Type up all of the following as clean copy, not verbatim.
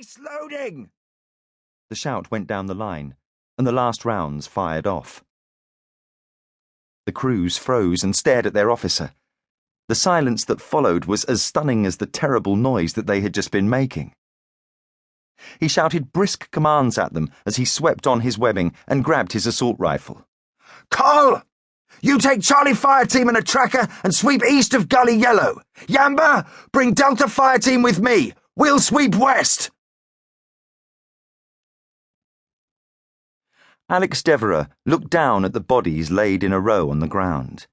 Cease loading! The shout went down the line, and the last rounds fired off. The crews froze and stared at their officer. The silence that followed was as stunning as the terrible noise that they had just been making. He shouted brisk commands at them as he swept on his webbing and grabbed his assault rifle. Cole! You take Charlie Fire Team and a tracker and sweep east of Gully Yellow. Yamba, bring Delta Fire Team with me. We'll sweep west. Alex Devereux looked down at the bodies laid in a row on the ground.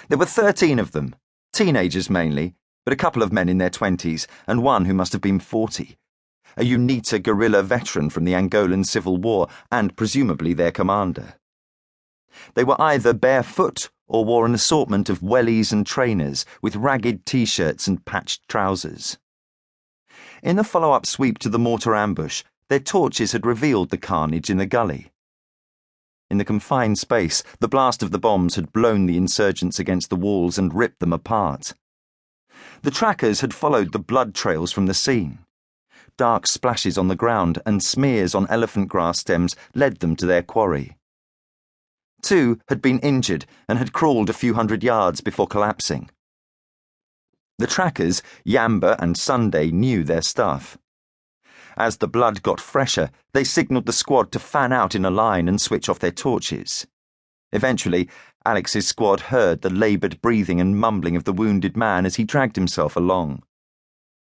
There were 13 of them, teenagers mainly, but a couple of men in their 20s and one who must have been 40. A UNITA guerrilla veteran from the Angolan Civil War and presumably their commander. They were either barefoot or wore an assortment of wellies and trainers with ragged t-shirts and patched trousers. In the follow-up sweep to the mortar ambush, their torches had revealed the carnage in the gully. In the confined space, the blast of the bombs had blown the insurgents against the walls and ripped them apart. The trackers had followed the blood trails from the scene. Dark splashes on the ground and smears on elephant grass stems led them to their quarry. 2 had been injured and had crawled a few hundred yards before collapsing. The trackers, Yamba and Sunday, knew their stuff. As the blood got fresher, they signalled the squad to fan out in a line and switch off their torches. Eventually, Alex's squad heard the laboured breathing and mumbling of the wounded man as he dragged himself along.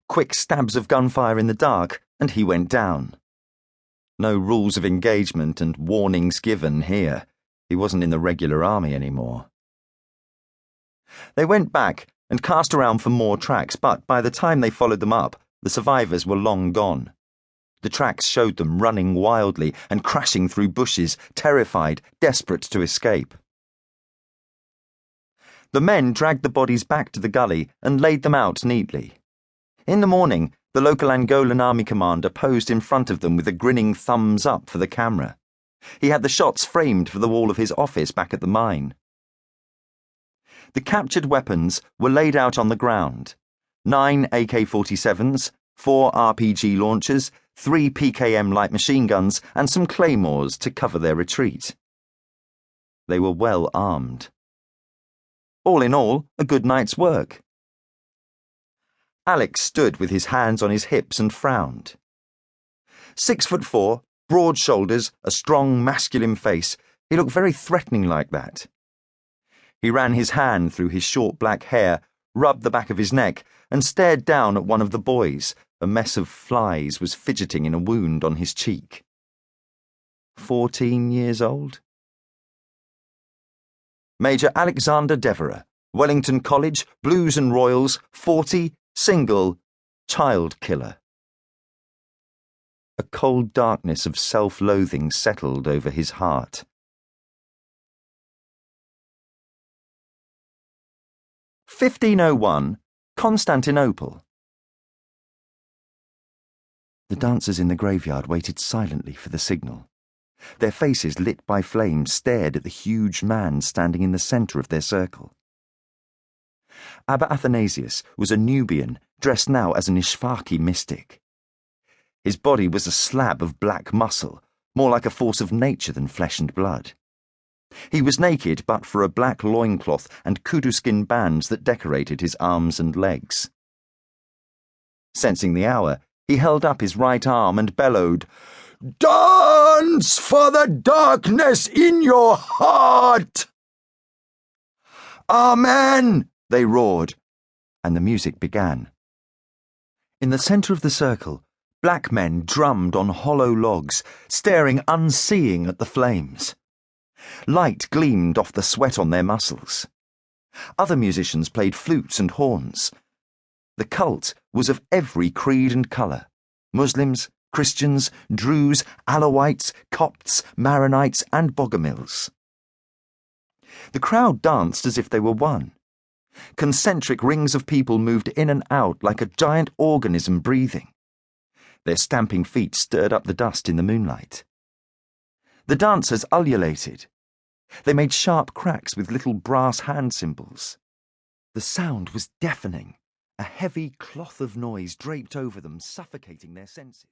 Quick stabs of gunfire in the dark, and he went down. No rules of engagement and warnings given here. He wasn't in the regular army anymore. They went back and cast around for more tracks, but by the time they followed them up, the survivors were long gone. The tracks showed them running wildly and crashing through bushes, terrified, desperate to escape. The men dragged the bodies back to the gully and laid them out neatly. In the morning, the local Angolan army commander posed in front of them with a grinning thumbs up for the camera. He had the shots framed for the wall of his office back at the mine. The captured weapons were laid out on the ground. 9 AK-47s, 4 RPG launchers, 3 PKM light machine guns, and some claymores to cover their retreat. They were well armed. All in all, a good night's work. Alex stood with his hands on his hips and frowned. 6'4", broad shoulders, a strong masculine face, he looked very threatening like that. He ran his hand through his short black hair, rubbed the back of his neck, and stared down at one of the boys. A mess of flies was fidgeting in a wound on his cheek. 14 years old? Major Alexander Devereux, Wellington College, Blues and Royals, 40, single, child killer. A cold darkness of self-loathing settled over his heart. (1501) Constantinople. The dancers in the graveyard waited silently for the signal. Their faces, lit by flames, stared at the huge man standing in the centre of their circle. Abba Athanasius was a Nubian, dressed now as an Ishfaqi mystic. His body was a slab of black muscle, more like a force of nature than flesh and blood. He was naked but for a black loincloth and kudu skin bands that decorated his arms and legs. Sensing the hour, he held up his right arm and bellowed, "Dance for the darkness in your heart!" "Amen!" they roared, and the music began. In the centre of the circle, black men drummed on hollow logs, staring unseeing at the flames. Light gleamed off the sweat on their muscles. Other musicians played flutes and horns. The cult was of every creed and colour: Muslims, Christians, Druze, Alawites, Copts, Maronites, and Bogomils. The crowd danced as if they were one. Concentric rings of people moved in and out like a giant organism breathing. Their stamping feet stirred up the dust in the moonlight. The dancers ululated. They made sharp cracks with little brass hand cymbals. The sound was deafening. A heavy cloth of noise draped over them, suffocating their senses.